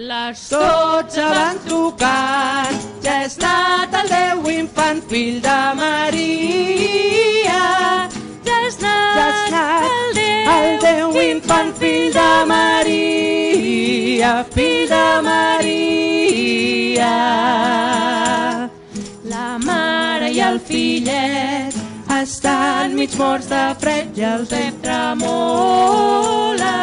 Les 12 van tocant, ja és nat el Déu infant, fill de Maria. Ja és nat el Déu infant, fill de Maria, fill de Maria. La mare i el fillet estan mig morts de fred i el Josep tremola.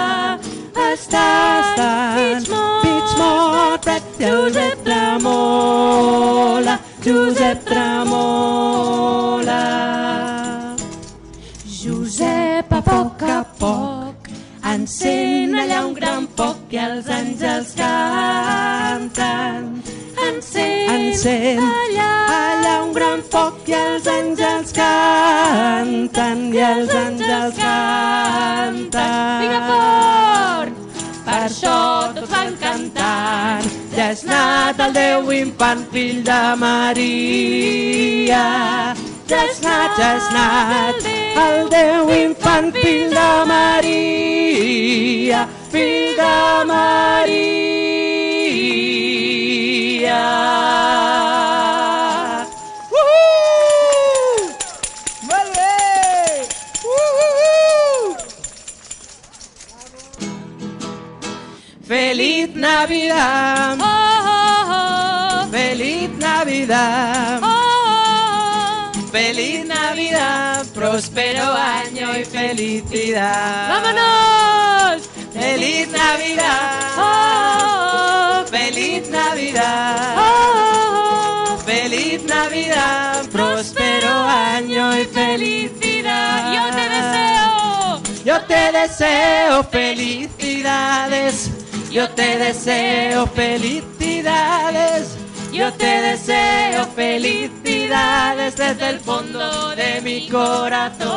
Estan mig mort, fred i el Josep tremola, Josep tremola. Josep a poc encén allà un gran foc i els àngels canten. Encén allà un gran foc i els àngels canten, i els àngels canten. Vinga fort! Per això tots van cantant, ja és nat el Déu infant, fill de Maria. Ja és nat el Déu infant, fill de Maria, fill de Maria. Molt bé! Feliz Navidad, Oh, oh, oh. feliz Navidad, Oh, oh, feliz Navidad, próspero año y felicidad. ¡vámonos! Feliz Navidad, Oh, feliz Navidad, oh, oh. feliz Navidad, próspero año y felicidad. Yo te deseo felicidades. Yo te deseo felicidades, yo te deseo felicidades desde el fondo de mi corazón.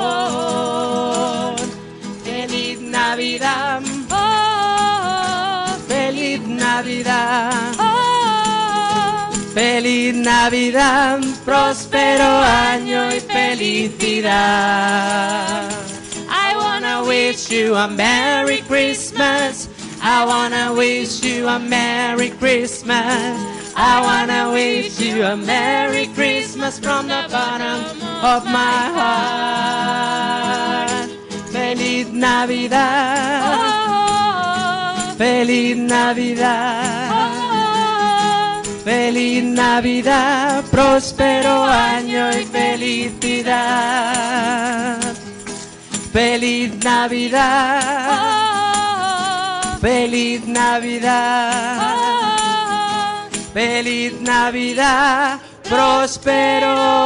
Feliz Navidad, oh, feliz Navidad, oh, feliz Navidad, próspero año y felicidad. I wanna wish you a Merry Christmas. I wanna wish you a Merry Christmas. I wanna wish you a Merry Christmas from the bottom of my heart. Feliz Navidad, oh, feliz Navidad, oh, feliz Navidad, próspero año y felicidad. Feliz Navidad, oh, feliz Navidad, oh, feliz Navidad, próspero espero.